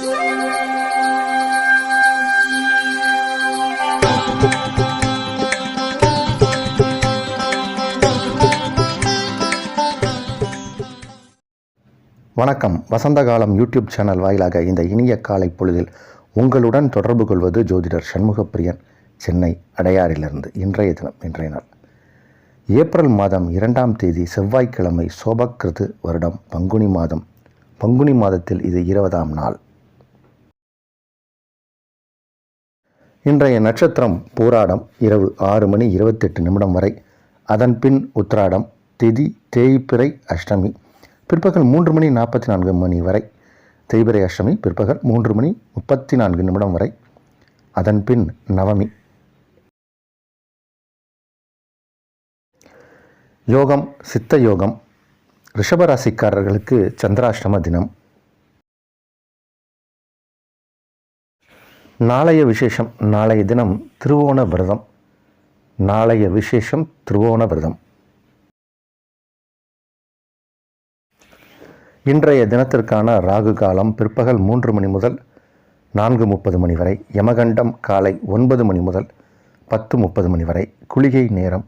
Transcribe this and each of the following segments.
வணக்கம். வசந்தகாலம் YouTube channel வாயிலாக இந்த இனிய காலை பொழுதில் உங்களுடன் தொடர்பு கொள்வது ஜோதிடர் சண்முகப்பிரியன், சென்னை அடையாறிலிருந்து. இன்றைய நாள் ஏப்ரல் மாதம் 2ஆம் தேதி செவ்வாய்க்கிழமை, சோபக்கிருது வருடம் பங்குனி மாதம். பங்குனி மாதத்தில் இது 20ஆம் நாள். இன்றைய நட்சத்திரம் பூராடம், இரவு 6:28 வரை. அதன் பின் உத்திராடம். திதி தேய்பிறை அஷ்டமி, பிற்பகல் 3:44 வரை. தேய்பிறை அஷ்டமி பிற்பகல் 3:34 வரை. அதன் பின் நவமி. யோகம் சித்த யோகம். ரிஷபராசிக்காரர்களுக்கு சந்திராஷ்டம தினம். நாளைய விசேஷம். நாளைய தினம் திருவோண விரதம். நாளைய விசேஷம் திருவோண விரதம். இன்றைய தினத்திற்கான ராகு காலம் பிற்பகல் 3 முதல் 4:30 வரை. யமகண்டம் காலை 9 முதல் 10:30 வரை. குளிகை நேரம்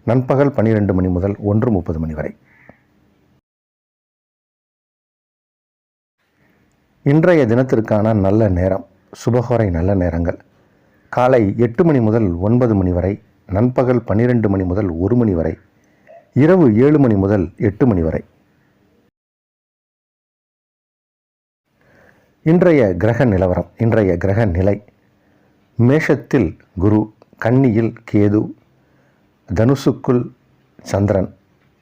நண்பகல் 12 முதல் 1:30 வரை. இன்றைய தினத்திற்கான நல்ல நேரம், சுபகோரை நல்ல நேரங்கள் காலை 8 முதல் 9 வரை. நண்பகல் 12 முதல் 1 வரை. இரவு 7 முதல் 8 வரை. இன்றைய கிரக நிலவரம். இன்றைய கிரக நிலை: மேஷத்தில் குரு, கன்னியில் கேது, தனுசுக்குள் சந்திரன்,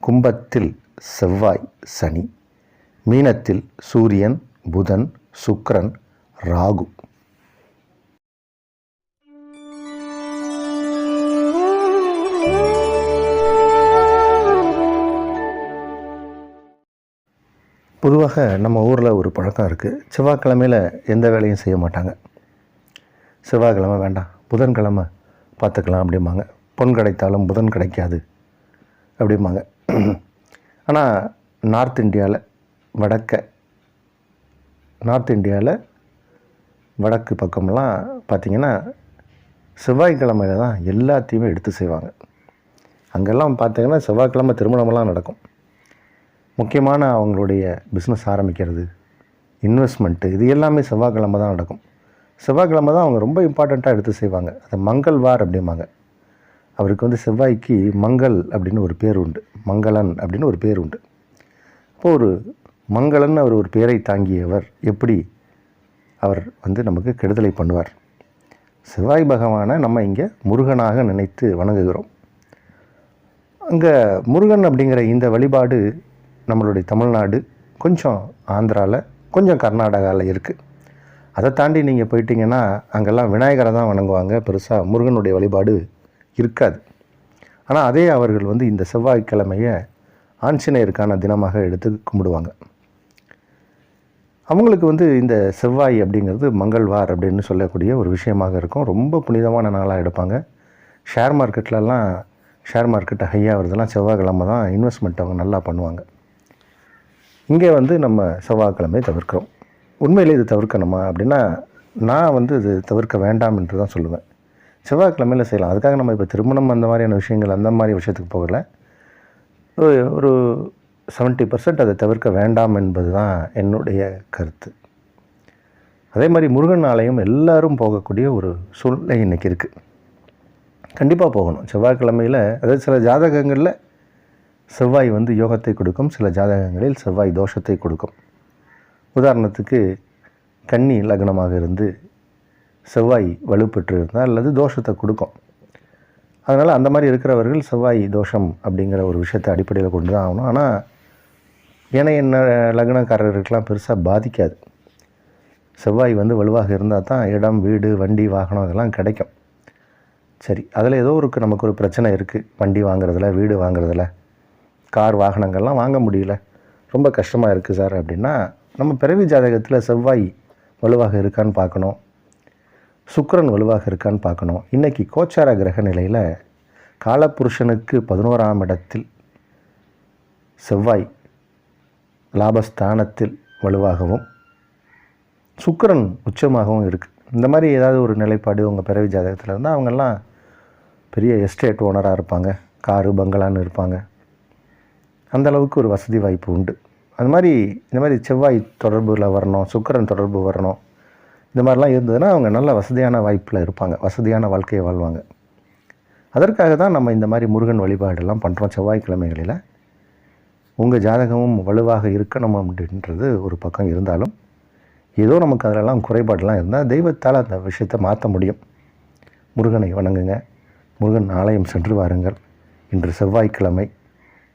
கும்பத்தில் செவ்வாய் சனி, மீனத்தில் சூரியன் புதன் சுக்கிரன் ராகு. பொதுவாக நம்ம ஊரில் ஒரு பழக்கம் இருக்குது. செவ்வாய்க்கிழமையில் எந்த வேலையும் செய்ய மாட்டாங்க. செவ்வாய்க்கிழமை வேண்டாம், புதன்கிழமை பார்த்துக்கலாம் அப்படிம்பாங்க. பொன் கிடைத்தாலும் புதன் கிடைக்காது அப்படிம்பாங்க. ஆனால் நார்த் இந்தியாவில் வடக்கு பக்கமெல்லாம் பார்த்திங்கன்னா செவ்வாய்க்கிழமையில் தான் எல்லாத்தையுமே எடுத்து செய்வாங்க. அங்கெல்லாம் பார்த்திங்கன்னா செவ்வாய்க்கிழமை திருமணமெல்லாம் நடக்கும். முக்கியமான அவங்களுடைய பிஸ்னஸ் ஆரம்பிக்கிறது, இன்வெஸ்ட்மெண்ட்டு, இது எல்லாமே செவ்வாய்க்கிழமை தான் நடக்கும். செவ்வாய்க்கிழமை தான் அவங்க ரொம்ப இம்பார்ட்டண்ட்டாக எடுத்து செய்வாங்க. அதை மங்கள்வார் அப்படிம்பாங்க. அவருக்கு செவ்வாய்க்கு மங்கள் அப்படின்னு ஒரு பேர் உண்டு, மங்களன் அப்படின்னு ஒரு பேர் உண்டு. அப்போது ஒரு மங்களன் அவர் ஒரு பேரை தாங்கியவர் எப்படி அவர் நமக்கு கெடுதலை பண்ணுவார்? செவ்வாய் பகவானை நம்ம இங்கே முருகனாக நினைத்து வணங்குகிறோம். அங்கே முருகன் அப்படிங்கிற இந்த வழிபாடு நம்மளுடைய தமிழ்நாடு, கொஞ்சம் ஆந்திராவில், கொஞ்சம் கர்நாடகாவில் இருக்குது. அதை தாண்டி நீங்கள் போயிட்டீங்கன்னா அங்கெல்லாம் விநாயகரை தான் வணங்குவாங்க. பெருசாக முருகனுடைய வழிபாடு இருக்காது. ஆனால் அதே அவர்கள் இந்த செவ்வாய்க்கிழமையை ஆஞ்சநேயருக்கான தினமாக எடுத்து கும்பிடுவாங்க. அவங்களுக்கு இந்த செவ்வாய் அப்படிங்கிறது மங்கள்வார் அப்படின்னு சொல்லக்கூடிய ஒரு விஷயமாக இருக்கும். ரொம்ப புனிதமான நாளாக எடுப்பாங்க. ஷேர் மார்க்கெட்டு ஹையாக வருதெல்லாம் செவ்வாய்க்கிழமை தான் இன்வெஸ்ட்மெண்ட் அவங்க நல்லா பண்ணுவாங்க. இங்கே நம்ம செவ்வாய்க்கிழமையை தவிர்க்கிறோம். உண்மையிலே இது தவிர்க்கணுமா அப்படின்னா நான் இது தவிர்க்க வேண்டாம் என்று தான் சொல்லுவேன். செவ்வாய்க்கிழமையில் செய்யலாம். அதுக்காக நம்ம இப்போ திருமணம் அந்த மாதிரியான விஷயங்கள், அந்த மாதிரி விஷயத்துக்கு போகலை. ஒரு 70% அதை தவிர்க்க வேண்டாம் என்பது தான் என்னுடைய கருத்து. அதே மாதிரி முருகன் ஆலயம் எல்லாரும் போகக்கூடிய ஒரு சூழ்நிலை இன்றைக்கி இருக்குது. கண்டிப்பாக போகணும் செவ்வாய்க்கிழமையில். அதாவது சில ஜாதகங்களில் செவ்வாய் யோகத்தை கொடுக்கும், சில ஜாதகங்களில் செவ்வாய் தோஷத்தை கொடுக்கும். உதாரணத்துக்கு கன்னி லக்னமாக இருந்து செவ்வாய் வலுப்பெற்று இருந்தால் அல்லது தோஷத்தை கொடுக்கும். அதனால் அந்த மாதிரி இருக்கிறவர்கள் செவ்வாய் தோஷம் அப்படிங்கிற ஒரு விஷயத்தை அடிப்படையில் கொண்டு தான் ஆகணும். ஆனால் என்ன லக்னக்காரர்களுக்கெல்லாம் பெருசாக பாதிக்காது. செவ்வாய் வலுவாக இருந்தால் தான் இடம், வீடு, வண்டி, வாகனம் இதெல்லாம் கிடைக்கும். சரி, அதில் ஏதோ நமக்கு ஒரு பிரச்சனை இருக்குது. வண்டி வாங்குறதில்ல, வீடு வாங்குறதில்ல, கார் வாகனங்கள்லாம் வாங்க முடியல, ரொம்ப கஷ்டமாக இருக்குது சார் அப்படின்னா நம்ம பிறவி ஜாதகத்தில் செவ்வாய் வலுவாக இருக்கான்னு பார்க்கணும், சுக்கிரன் வலுவாக இருக்கான்னு பார்க்கணும். இன்றைக்கி கோச்சார கிரக நிலையில் காலபுருஷனுக்கு 11ஆம் இடத்தில் செவ்வாய் லாபஸ்தானத்தில் வலுவாகவும், சுக்கிரன் உச்சமாகவும் இருக்குது. இந்த மாதிரி ஏதாவது ஒரு நிலைப்பாடு உங்கள் பிறவி ஜாதகத்தில் இருந்தால் அவங்கெல்லாம் பெரிய எஸ்டேட் ஓனராக இருப்பாங்க, காரு பங்களான்னு இருப்பாங்க. அந்த அளவுக்கு ஒரு வசதி வாய்ப்பு உண்டு. அது மாதிரி இந்த மாதிரி செவ்வாய் தொடர்பில் வரணும், சுக்கிரன் தொடர்பு வரணும், இந்த மாதிரிலாம் இருந்ததுன்னா அவங்க நல்ல வசதியான வாய்ப்பில் இருப்பாங்க, வசதியான வாழ்க்கையை வாழ்வாங்க. அதற்காக தான் நம்ம இந்த மாதிரி முருகன் வழிபாடெல்லாம் பண்ணுறோம் செவ்வாய்க்கிழமைகளில். உங்கள் ஜாதகமும் வலுவாக இருக்கணும் அப்படின்றது ஒரு பக்கம் இருந்தாலும், ஏதோ நமக்கு அதிலெல்லாம் குறைபாடெல்லாம் இருந்தால் தெய்வத்தால் அந்த விஷயத்தை மாற்ற முடியும். முருகனை வணங்குங்க, முருகன் ஆலயம் சென்று வாருங்கள். இன்று செவ்வாய்க்கிழமை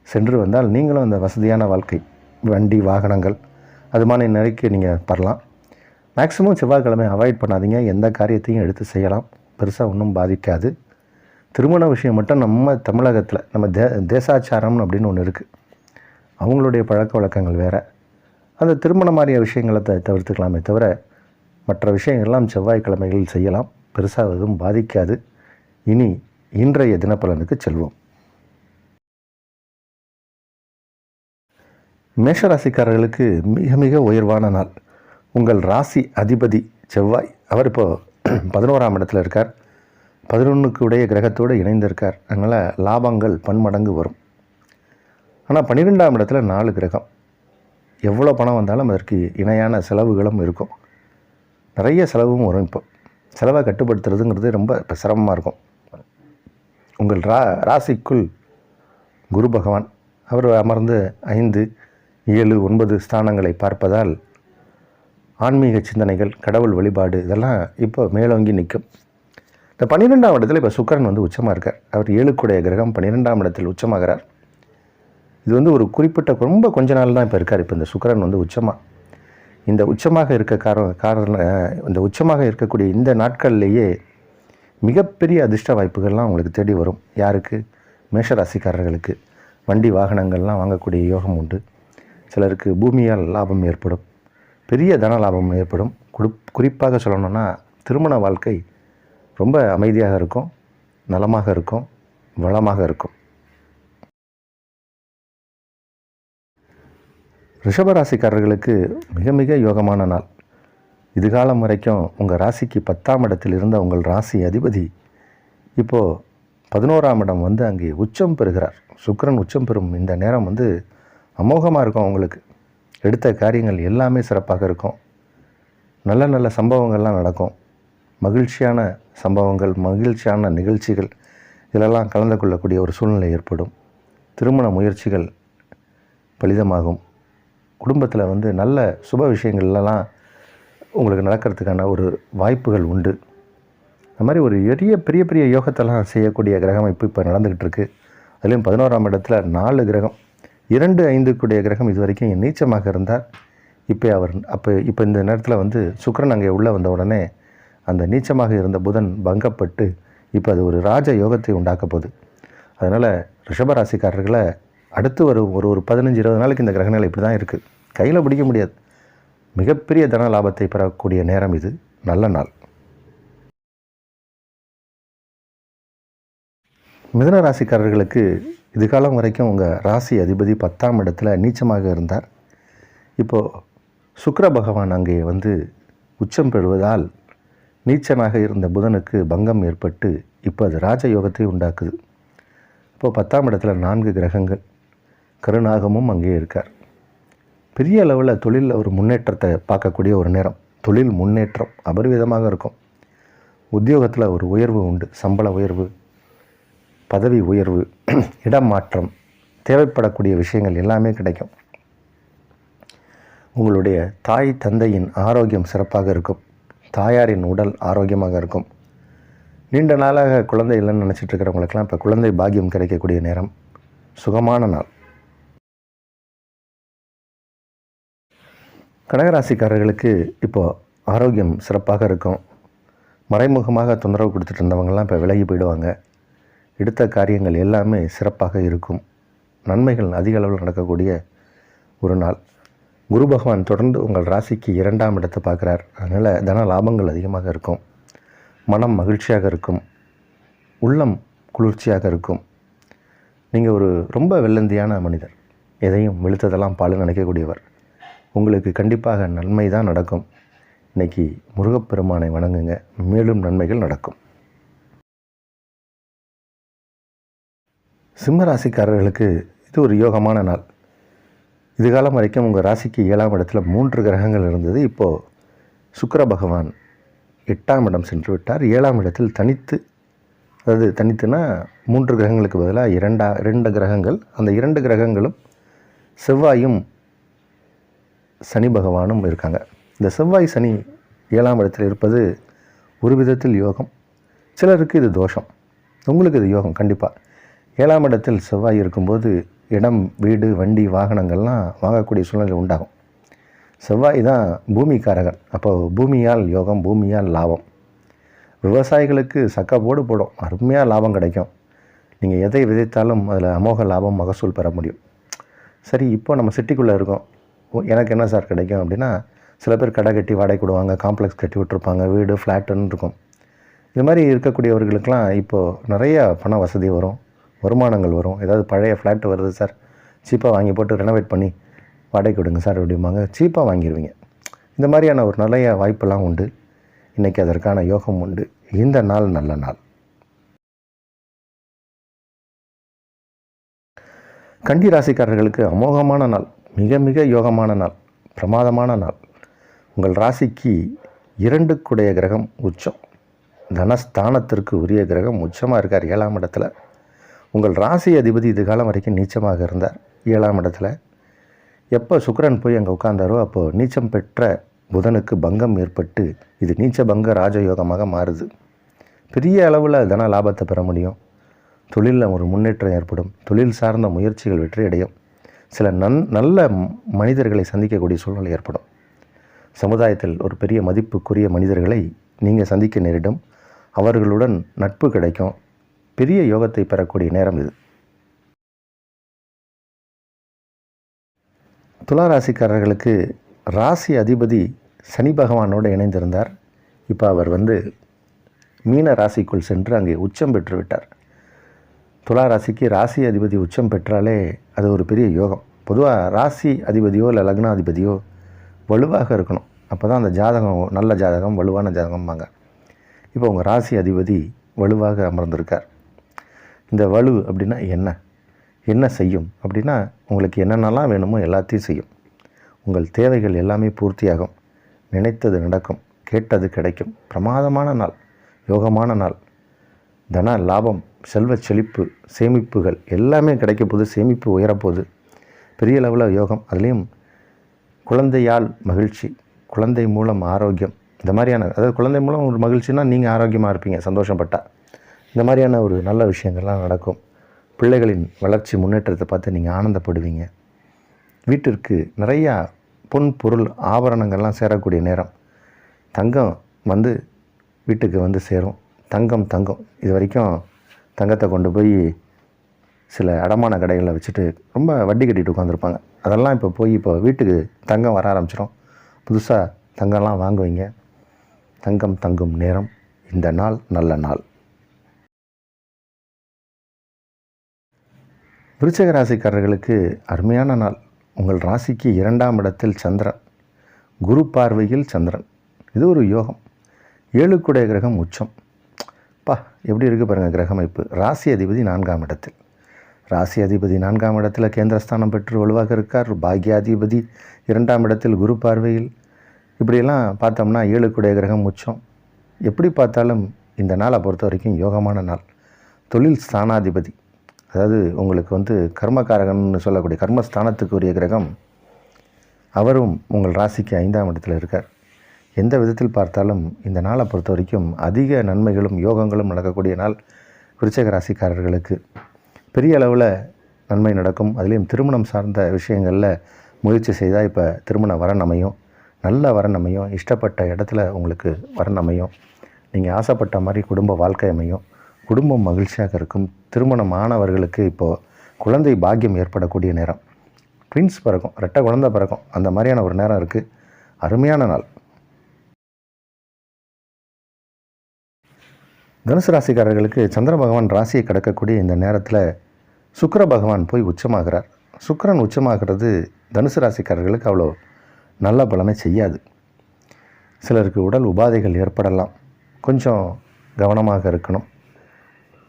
சென்று வந்தால் நீங்களும் அந்த வசதியான வாழ்க்கை, வண்டி வாகனங்கள் அது மாதிரி நிலைக்கு நீங்கள் வரலாம். மேக்ஸிமம் செவ்வாய்க்கிழமை அவாய்ட் பண்ணாதீங்க. எந்த காரியத்தையும் எடுத்து செய்யலாம், பெருசாக ஒன்றும் பாதிக்காது. திருமண விஷயம் மட்டும் நம்ம தமிழகத்தில் நம்ம தேசாச்சாரம் அப்படின்னு ஒன்று இருக்குது. அவங்களுடைய பழக்க வழக்கங்கள் வேறு. அந்த திருமணம் மாதிரிய விஷயங்களை தவிர்த்துக்கலாமே தவிர மற்ற விஷயங்கள்லாம் செவ்வாய்க்கிழமைகளில் செய்யலாம், பெருசாக எதுவும் பாதிக்காது. இனி இன்றைய தினப்பலனுக்கு செல்வோம். மேஷராசிக்காரர்களுக்கு மிக மிக உயர்வான நாள். உங்கள் ராசி அதிபதி செவ்வாய், அவர் இப்போது 11ஆம் இடத்துல இருக்கார். 11க்கு உடைய கிரகத்தோடு இணைந்திருக்கார். அதனால் லாபங்கள் பன்மடங்கு வரும். ஆனால் 12ஆம் இடத்துல 4 கிரகம். எவ்வளோ பணம் வந்தாலும் அதற்கு இணையான செலவுகளும் இருக்கும். நிறைய செலவும் வரும். இப்போ செலவை கட்டுப்படுத்துறதுங்கிறது ரொம்ப இப்போ சிரமமாக இருக்கும். உங்கள் ராசிக்குள் குரு பகவான் அவர் அமர்ந்து 5, 7, 9 ஸ்தானங்களை பார்ப்பதால் ஆன்மீக சிந்தனைகள், கடவுள் வழிபாடு இதெல்லாம் இப்போ மேலோங்கி நிற்கும். இந்த 12ஆம் இடத்துல இப்போ சுக்கிரன் வந்து உச்சமாக இருக்கார். அவர் 7க்குடைய கிரகம் 12ஆம் இடத்தில் உச்சமாகிறார். இது வந்து ஒரு குறிப்பிட்ட ரொம்ப கொஞ்ச நாள் தான் இப்போ இருக்கார். இப்போ இந்த சுக்கிரன் வந்து உச்சமாக, இந்த உச்சமாக இருக்க காரணம் இந்த உச்சமாக இருக்கக்கூடிய இந்த நாட்கள்லேயே மிகப்பெரிய அதிர்ஷ்ட வாய்ப்புகள்லாம் உங்களுக்கு தேடி வரும். யாருக்கு? மேஷராசிக்காரர்களுக்கு. வண்டி வாகனங்கள்லாம் வாங்கக்கூடிய யோகம் உண்டு. சிலருக்கு பூமியால் லாபம் ஏற்படும், பெரிய தன லாபம் ஏற்படும். குறிப்பாக சொல்லணும்னா திருமண வாழ்க்கை ரொம்ப அமைதியாக இருக்கும், நலமாக இருக்கும், வளமாக இருக்கும். ரிஷபராசிக்காரர்களுக்கு மிக மிக யோகமான நாள். இதுகாலம் வரைக்கும் உங்கள் ராசிக்கு 10ஆம் இடத்தில் இருந்த உங்கள் ராசி அதிபதி இப்போது 11ஆம் இடம் வந்து அங்கே உச்சம் பெறுகிறார். சுக்கிரன் உச்சம் பெறும் இந்த நேரம் வந்து அமோகமாக இருக்கும். உங்களுக்கு எடுத்த காரியங்கள் எல்லாமே சிறப்பாக இருக்கும். நல்ல நல்ல சம்பவங்கள்லாம் நடக்கும். மகிழ்ச்சியான சம்பவங்கள், மகிழ்ச்சியான நிகழ்ச்சிகள் இதிலெல்லாம் கலந்து கொள்ளக்கூடிய ஒரு சூழ்நிலை ஏற்படும். திருமண முயற்சிகள் பலிதமாகும். குடும்பத்தில் வந்து நல்ல சுப விஷயங்கள்லாம் உங்களுக்கு நடக்கிறதுக்கான ஒரு வாய்ப்புகள் உண்டு. அந்த மாதிரி ஒரு பெரிய பெரிய யோகத்தெல்லாம் செய்யக்கூடிய கிரகம் இப்போ நடந்துக்கிட்டு இருக்குது. அதுலேயும் 11ஆம் இடத்துல 4 கிரகம். 2, 5க்குடைய கிரகம் இது வரைக்கும் நீச்சமாக இருந்தார். இப்போ இந்த நேரத்தில் வந்து சுக்கிரன் அங்கே உள்ளே வந்த உடனே அந்த நீச்சமாக இருந்த புதன் பங்கப்பட்டு இப்போ அது ஒரு ராஜ யோகத்தை உண்டாக்க போகுது. அதனால் ரிஷபராசிக்காரர்களை அடுத்து ஒரு 15-20 நாளைக்கு இந்த கிரகநிலை இப்படி தான் இருக்குது. கையில் பிடிக்க முடியாது. மிகப்பெரிய தன லாபத்தை பெறக்கூடிய நேரம் இது. நல்ல நாள். மிதுன ராசிக்காரர்களுக்கு இது காலம் வரைக்கும் உங்கள் ராசி அதிபதி 10ஆம் இடத்துல நீச்சமாக இருந்தார். இப்போது சுக்கிர பகவான் அங்கே வந்து உச்சம் பெறுவதால் நீச்சனாக இருந்த புதனுக்கு பங்கம் ஏற்பட்டு இப்போ அது ராஜயோகத்தை உண்டாக்குது. இப்போது 10ஆம் இடத்துல 4 கிரகங்கள். கருநாகமும் அங்கே இருக்கார். பெரிய அளவில் தொழிலில் ஒரு முன்னேற்றத்தை பார்க்கக்கூடிய ஒரு நேரம். தொழில் முன்னேற்றம் அபரிவிதமாக இருக்கும். உத்தியோகத்தில் ஒரு உயர்வு உண்டு. சம்பள உயர்வு, பதவி உயர்வு, இடம் மாற்றம், தேவைப்படக்கூடிய விஷயங்கள் எல்லாமே கிடைக்கும். உங்களுடைய தாய் தந்தையின் ஆரோக்கியம் சிறப்பாக இருக்கும். தாயாரின் உடல் ஆரோக்கியமாக இருக்கும். நீண்ட நாளாக குழந்தை இல்லைன்னு நினச்சிட்டு இருக்கிறவங்களுக்கெல்லாம் இப்போ குழந்தை பாக்கியம் கிடைக்கக்கூடிய நேரம். சுகமான நாள். கடகராசிக்காரர்களுக்கு இப்போது ஆரோக்கியம் சிறப்பாக இருக்கும். மறைமுகமாக தொந்தரவு கொடுத்துட்டு இருந்தவங்கள்லாம் இப்போ விலகி போயிடுவாங்க. எடுத்த காரியங்கள் எல்லாமே சிறப்பாக இருக்கும். நன்மைகள் அதிக அளவில் நடக்கக்கூடிய ஒரு நாள். குரு பகவான் தொடர்ந்து உங்கள் ராசிக்கு 2ஆம் இடத்தை பார்க்குறார். அதனால் தன லாபங்கள் அதிகமாக இருக்கும். மனம் மகிழ்ச்சியாக இருக்கும். உள்ளம் குளிர்ச்சியாக இருக்கும். நீங்கள் ஒரு ரொம்ப வெள்ளந்தியான மனிதர். எதையும் வெளுத்ததெல்லாம் பால் நினைக்கக்கூடியவர். உங்களுக்கு கண்டிப்பாக நன்மை தான் நடக்கும். இன்றைக்கி முருகப்பெருமானை வணங்குங்க, மேலும் நன்மைகள் நடக்கும். சிம்ம ராசிக்காரர்களுக்கு இது ஒரு யோகமான நாள். இதுகாலம் வரைக்கும் உங்கள் ராசிக்கு 7ஆம் இடத்துல 3 கிரகங்கள் இருந்தது. இப்போது சுக்கிர பகவான் 8ஆம் இடம் சென்று விட்டார். 7ஆம் இடத்தில் தனித்துனா 3 கிரகங்களுக்கு பதிலாக 2 கிரகங்கள். அந்த 2 கிரகங்களும் செவ்வாயும் சனி பகவானும் இருக்காங்க. இந்த செவ்வாய் சனி 7ஆம் இடத்தில் இருப்பது ஒரு விதத்தில் யோகம், சிலருக்கு இது தோஷம். உங்களுக்கு இது யோகம் கண்டிப்பாக. 7ஆம் இடத்தில் செவ்வாய் இருக்கும்போது இடம், வீடு, வண்டி, வாகனங்கள்லாம் வாங்கக்கூடிய சூழ்நிலை உண்டாகும். செவ்வாய் தான் பூமிக்காரகன். அப்போது பூமியால் யோகம், பூமியால் லாபம். விவசாயிகளுக்கு சக்கப்போடு போடும், அருமையாக லாபம் கிடைக்கும். நீங்கள் எதை விதைத்தாலும் அதில் அமோக லாபம், மகசூல் பெற முடியும். சரி, இப்போ நம்ம சிட்டிக்குள்ளே இருக்கோம், எனக்கு என்ன சார் கிடைக்கும் அப்படின்னா, சில பேர் கடை கட்டி வாடகை விடுவாங்க, காம்ப்ளெக்ஸ் கட்டி விட்டுருப்பாங்க, வீடு ஃப்ளாட்டுன்னு இருக்கும். இது மாதிரி இருக்கக்கூடியவர்களுக்கெல்லாம் இப்போது நிறைய பண வசதி வரும், வருமானங்கள் வரும். ஏதாவது பழைய ஃப்ளாட் வருது சார், சீப்பாக வாங்கி போட்டு ரெனோவேட் பண்ணி வாடகை விடுங்க சார் அப்படிம்பாங்க, சீப்பாக வாங்கிடுவீங்க. இந்த மாதிரியான ஒரு நிறைய வாய்ப்பெல்லாம் உண்டு. இன்றைக்கி அதற்கான யோகம் உண்டு. இந்த நாள் நல்ல நாள். கன்னி ராசிக்காரர்களுக்கு அமோகமான நாள், மிக மிக யோகமான நாள், பிரமாதமான நாள். உங்கள் ராசிக்கு 2க்குடைய கிரகம் உச்சம், தனஸ்தானத்திற்கு உரிய கிரகம் உச்சமாக இருக்கார் 7ஆம் இடத்துல. உங்கள் ராசி அதிபதி இது காலம் வரைக்கும் நீச்சமாக இருந்தார் 7ஆம் இடத்துல. எப்போ சுக்கிரன் போய் அங்கே உட்கார்ந்தாரோ அப்போது நீச்சம் பெற்ற புதனுக்கு பங்கம் ஏற்பட்டு இது நீச்ச பங்க ராஜயோகமாக மாறுது. பெரிய அளவில் தன லாபத்தை பெற முடியும். தொழிலில் ஒரு முன்னேற்றம் ஏற்படும். தொழில் சார்ந்த முயற்சிகள் வெற்றியடையும். சில நல்ல மனிதர்களை சந்திக்கக்கூடிய சூழ்நிலை ஏற்படும். சமுதாயத்தில் ஒரு பெரிய மதிப்புக்குரிய மனிதர்களை நீங்கள் சந்திக்க நேரிடும். அவர்களுடன் நட்பு கிடைக்கும். பெரிய யோகத்தை பெறக்கூடிய நேரம் இது. துலா ராசிக்காரர்களுக்கு ராசி அதிபதி சனி பகவானோடு இணைந்திருந்தார். இப்போ அவர் மீன ராசிக்குள் சென்று அங்கே உச்சம் பெற்று விட்டார். துலா ராசிக்கு ராசி அதிபதி உச்சம் பெற்றாலே அது ஒரு பெரிய யோகம். பொதுவாக ராசி அதிபதியோ இல்லை லக்னாதிபதியோ வலுவாக இருக்கணும். அப்போ தான் அந்த ஜாதகம் நல்ல ஜாதகம், வலுவான ஜாதகம்பாங்க. இப்போ உங்கள் ராசி அதிபதி வலுவாக அமர்ந்திருக்கார். இந்த வலு அப்படின்னா என்ன செய்யும் அப்படின்னா, உங்களுக்கு என்னென்னலாம் வேணுமோ எல்லாத்தையும் செய்யும். உங்கள் தேவைகள் எல்லாமே பூர்த்தியாகும். நினைத்தது நடக்கும், கேட்டது கிடைக்கும். பிரமாதமான நாள், யோகமான நாள். தன லாபம், செல்வ செழிப்பு, சேமிப்புகள் எல்லாமே கிடைக்க போகுது. சேமிப்பு உயரப்போகுது. பெரிய லெவலில் யோகம். அதுலேயும் குழந்தையால் மகிழ்ச்சி, குழந்தை மூலம் ஆரோக்கியம், இந்த மாதிரியான, அதாவது குழந்தை மூலம் ஒரு மகிழ்ச்சின்னா நீங்கள் ஆரோக்கியமாக இருப்பீங்க சந்தோஷப்பட்டால். இந்த மாதிரியான ஒரு நல்ல விஷயங்கள்லாம் நடக்கும். பிள்ளைகளின் வளர்ச்சி முன்னேற்றத்தை பார்த்து நீங்கள் ஆனந்தப்படுவீங்க. வீட்டிற்கு நிறையா பொன் பொருள் ஆபரணங்கள்லாம் சேரக்கூடிய நேரம். தங்கம் வீட்டுக்கு சேரும். தங்கம் இது வரைக்கும் தங்கத்தை கொண்டு போய் சில அடமான கடைகளில் வச்சுட்டு ரொம்ப வட்டி கட்டிட்டு உட்காந்துருப்பாங்க. அதெல்லாம் இப்போ வீட்டுக்கு தங்கம் வர ஆரம்பிச்சிடும். புதுசாக தங்கம்லாம் வாங்குவீங்க. தங்கம் தங்கும் நேரம். இந்த நாள் நல்ல நாள். விருச்சிக ராசிக்காரர்களுக்கு அருமையான நாள். உங்கள் ராசிக்கு 2ஆம் இடத்தில் சந்திரன், குரு பார்வையில் சந்திரன். இது ஒரு யோகம். 7க்குடைய கிரகம் உச்சம். எப்படி இருக்குது பாருங்கள் கிரக அமைப்பு. ராசி அதிபதி 4ஆம் இடத்தில். ராசி அதிபதி 4ஆம் இடத்துல கேந்திரஸ்தானம் பெற்று வலுவாக இருக்கார். பாக்யாதிபதி 2ஆம் இடத்தில் குரு பார்வையில். இப்படியெல்லாம் பார்த்தோம்னா 7க்குடைய கிரகம் உச்சம். எப்படி பார்த்தாலும் இந்த நாளை பொறுத்த வரைக்கும் யோகமான நாள். தொழில் ஸ்தானாதிபதி, அதாவது உங்களுக்கு கர்மகாரகன்னு சொல்லக்கூடிய கர்மஸ்தானத்துக்கு உரிய கிரகம், அவரும் உங்கள் ராசிக்கு 5ஆம் இடத்துல இருக்கார். எந்த விதத்தில் பார்த்தாலும் இந்த நாளை பொறுத்த வரைக்கும் அதிக நன்மைகளும் யோகங்களும் நடக்கக்கூடிய நாள் விருச்சிக ராசிக்காரர்களுக்கு. பெரிய அளவில் நன்மை நடக்கும். அதுலேயும் திருமணம் சார்ந்த விஷயங்களில் முயற்சி செய்தால் இப்போ திருமண வரன் அமையும், நல்ல வரன் அமையும். இஷ்டப்பட்ட இடத்துல உங்களுக்கு வரன் அமையும். நீங்கள் ஆசைப்பட்ட மாதிரி குடும்ப வாழ்க்கை அமையும். குடும்பம் மகிழ்ச்சியாக இருக்கும். திருமணம் ஆனவர்களுக்கு இப்போது குழந்தை பாக்கியம் ஏற்படக்கூடிய நேரம். ட்வின்ஸ் பிறக்கும், ரெட்டை குழந்தை பிறக்கும். அந்த மாதிரியான ஒரு நேரம் இருக்குது. அருமையான நாள். தனுசு ராசிக்காரர்களுக்கு சந்திர பகவான் ராசியை கடக்கக்கூடிய இந்த நேரத்தில் சுக்கிர பகவான் போய் உச்சமாகிறார். சுக்கிரன் உச்சமாகிறது தனுசு ராசிக்காரர்களுக்கு அவ்வளோ நல்ல பலனை செய்யாது. சிலருக்கு உடல் உபாதைகள் ஏற்படலாம், கொஞ்சம் கவனமாக இருக்கணும்.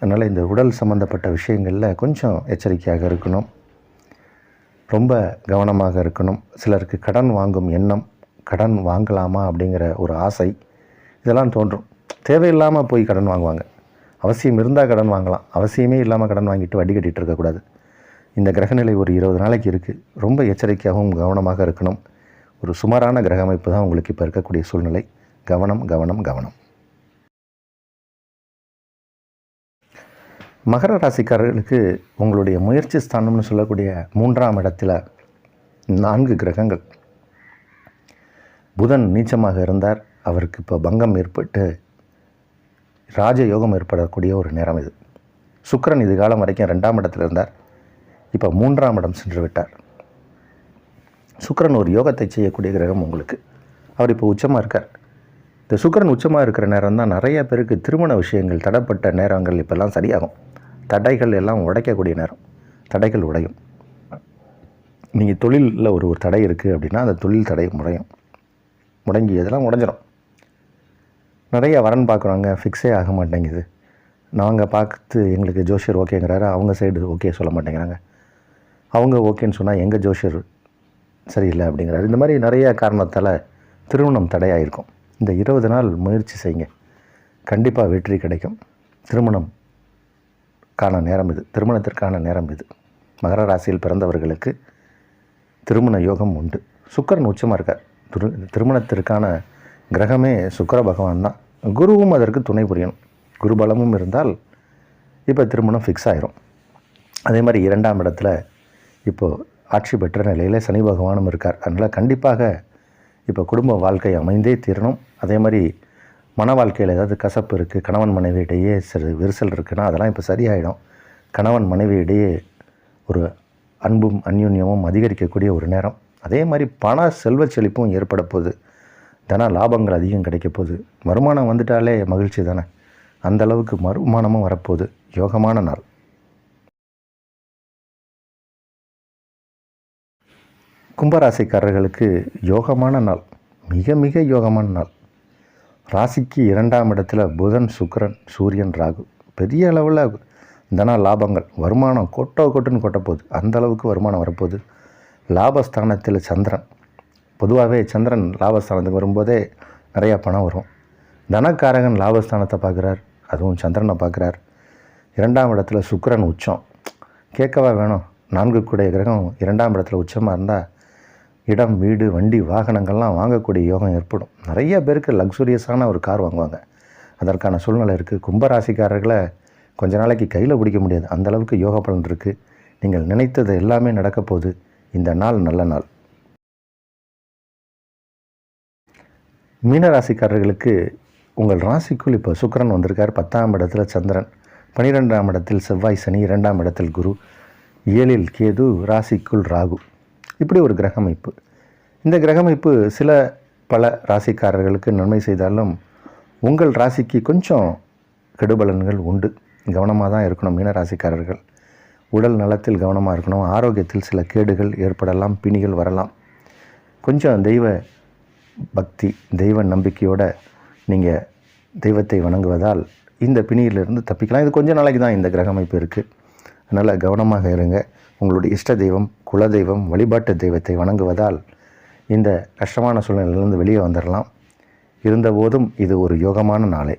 அதனால் இந்த உடல் சம்மந்தப்பட்ட விஷயங்களில் கொஞ்சம் எச்சரிக்கையாக இருக்கணும், ரொம்ப கவனமாக இருக்கணும். சிலருக்கு கடன் வாங்கும் எண்ணம், கடன் வாங்கலாமா அப்படிங்கிற ஒரு ஆசை இதெல்லாம் தோன்றும். தேவையில்லாமல் போய் கடன் வாங்குவாங்க. அவசியம் இருந்தால் கடன் வாங்கலாம், அவசியமே இல்லாமல் கடன் வாங்கிட்டு வட்டி கட்டிகிட்டு இருக்கக்கூடாது. இந்த கிரகநிலை ஒரு 20 நாளைக்கு இருக்குது. ரொம்ப எச்சரிக்கையாகவும் கவனமாக இருக்கணும். ஒரு சுமாரான கிரக அமைப்பு தான் உங்களுக்கு இப்போ இருக்கக்கூடிய சூழ்நிலை. கவனம் கவனம் கவனம். மகர ராசிக்காரர்களுக்கு உங்களுடைய முயற்சி ஸ்தானம்னு சொல்லக்கூடிய 3ஆம் இடத்துல 4 கிரகங்கள். புதன் நீச்சமாக இருந்தார், அவருக்கு இப்போ பங்கம் ஏற்பட்டு ராஜயோகம் ஏற்படக்கூடிய ஒரு நேரம் இது. சுக்கிரன் இது காலம் வரைக்கும் 2ஆம் இடத்துல இருந்தார், இப்போ 3ஆம் இடம் சென்று விட்டார். சுக்கிரன் ஒரு யோகத்தை செய்யக்கூடிய கிரகம் உங்களுக்கு. அவர் இப்போ உச்சமாக இருக்கார். இந்த சுக்கிரன் உச்சமாக இருக்கிற நேரம் தான் நிறைய பேருக்கு திருமண விஷயங்கள் தடைப்பட்ட நேரங்கள் இப்போல்லாம் சரியாகும். தடைகள் எல்லாம் உடைக்கக்கூடிய நேரம். தடைகள் உடையும். நீங்கள் தொழிலில் ஒரு தடை இருக்குது அப்படின்னா அந்த தொழில் தடை முடங்கி இதெல்லாம் உடஞ்சிடும். நிறைய வரன் பார்க்குறாங்க, ஃபிக்ஸே ஆக மாட்டேங்குது. நாங்கள் பார்த்து எங்களுக்கு ஜோஷியர் ஓகேங்கிறாரு, அவங்க சைடு ஓகே சொல்ல மாட்டேங்கிறாங்க. அவங்க ஓகேன்னு சொன்னால் எங்கள் ஜோஷியர் சரியில்லை அப்படிங்கிறாரு. இந்த மாதிரி நிறைய காரணத்தால் திருமணம் தடையாயிருக்கும். இந்த 20 நாள் முயற்சி செய்யுங்க, கண்டிப்பாக வெற்றி கிடைக்கும். திருமணத்திற்கான நேரம் இது. மகர ராசியில் பிறந்தவர்களுக்கு திருமண யோகம் உண்டு. சுக்கிரன் உச்சமாக இருக்கார். திருமணத்திற்கான கிரகமே சுக்கிர பகவான் தான். குருவும் அதற்கு துணை புரியணும். குரு பலமும் இருந்தால் இப்போ திருமணம் ஃபிக்ஸ் ஆயிரும். அதே மாதிரி 2ஆம் இடத்துல இப்போது ஆட்சி பெற்ற நிலையில் சனி பகவானும் இருக்கார். அதனால் கண்டிப்பாக இப்போ குடும்ப வாழ்க்கை அமைந்தே தீரணும். அதே மாதிரி மன வாழ்க்கையில் ஏதாவது கசப்பு இருக்குது, கணவன் மனைவி இடையே சிறு விரிசல் இருக்குன்னா அதெல்லாம் இப்போ சரியாயிடும். கணவன் மனைவி இடையே ஒரு அன்பும் அந்யோன்யமும் அதிகரிக்கக்கூடிய ஒரு நேரம். அதே மாதிரி பண செல்வ செழிப்பும் ஏற்பட போகுது. தன லாபங்கள் அதிகம் கிடைக்க போகுது. வருமானம் வந்துட்டாலே மகிழ்ச்சி தானே, அந்தளவுக்கு வருமானமும் வரப்போகுது. யோகமான நாள். கும்பராசிக்காரர்களுக்கு யோகமான நாள், மிக மிக யோகமான நாள். ராசிக்கு 2ஆம் இடத்துல புதன், சுக்கிரன், சூரியன், ராகு. பெரிய அளவில் தன லாபங்கள், வருமானம் கொட்டுன்னு கொட்ட போகுது. அந்த அளவுக்கு வருமானம் வரப்போகுது. லாபஸ்தானத்தில் சந்திரன். பொதுவாகவே சந்திரன் லாபஸ்தானத்துக்கு வரும்போதே நிறையா பணம் வரும். தனக்காரகன் லாபஸ்தானத்தை பார்க்குறார், அதுவும் சந்திரனை பார்க்குறார். 2ஆம் இடத்துல சுக்கிரன் உச்சம். கேட்கவா வேணும்? 4 கூடிய கிரகம் 2ஆம் இடத்துல உச்சமாக இருந்தால் இடம், வீடு, வண்டி, வாகனங்கள்லாம் வாங்கக்கூடிய யோகம் ஏற்படும். நிறைய பேருக்கு லக்ஸுரியஸான ஒரு கார் வாங்குவாங்க. அதற்கான சூழ்நிலை இருக்குது. கும்பராசிக்காரர்களை கொஞ்ச நாளைக்கு கையில் பிடிக்க முடியாது, அந்தளவுக்கு யோக பலன் இருக்குது. நீங்கள் நினைத்தது எல்லாமே நடக்க போகுது. இந்த நாள் நல்ல நாள். மீனராசிக்காரர்களுக்கு உங்கள் ராசிக்குள் இப்போ சுக்கிரன் வந்திருக்கார். 10ஆம் இடத்துல சந்திரன், 12ஆம் இடத்தில் செவ்வாய், சனி, 2ஆம் இடத்தில் குரு, 7இல் கேது, ராசிக்குள் ராகு. இப்படி ஒரு கிரகமைப்பு. இந்த கிரகமைப்பு பல ராசிக்காரர்களுக்கு நன்மை செய்தாலும் உங்கள் ராசிக்கு கொஞ்சம் கெடுபலன்கள் உண்டு. கவனமாக தான் இருக்கணும் மீன ராசிக்காரர்கள். உடல் நலத்தில் கவனமாக இருக்கணும். ஆரோக்கியத்தில் சில கேடுகள் ஏற்படலாம், பிணிகள் வரலாம். கொஞ்சம் தெய்வ பக்தி, தெய்வ நம்பிக்கையோடு நீங்கள் தெய்வத்தை வணங்குவதால் இந்த பிணியிலிருந்து தப்பிக்கலாம். இது கொஞ்ச நாளைக்கு தான் இந்த கிரகமைப்பு இருக்குது. அதனால் கவனமாக இருங்க. உங்களுடைய இஷ்ட தெய்வம், குலதெய்வம், வழிபாட்டு தெய்வத்தை வணங்குவதால் இந்த கஷ்டமான சூழ்நிலையிலிருந்து வெளியே வந்துடலாம். இருந்தபோதும் இது ஒரு யோகமான நாளே.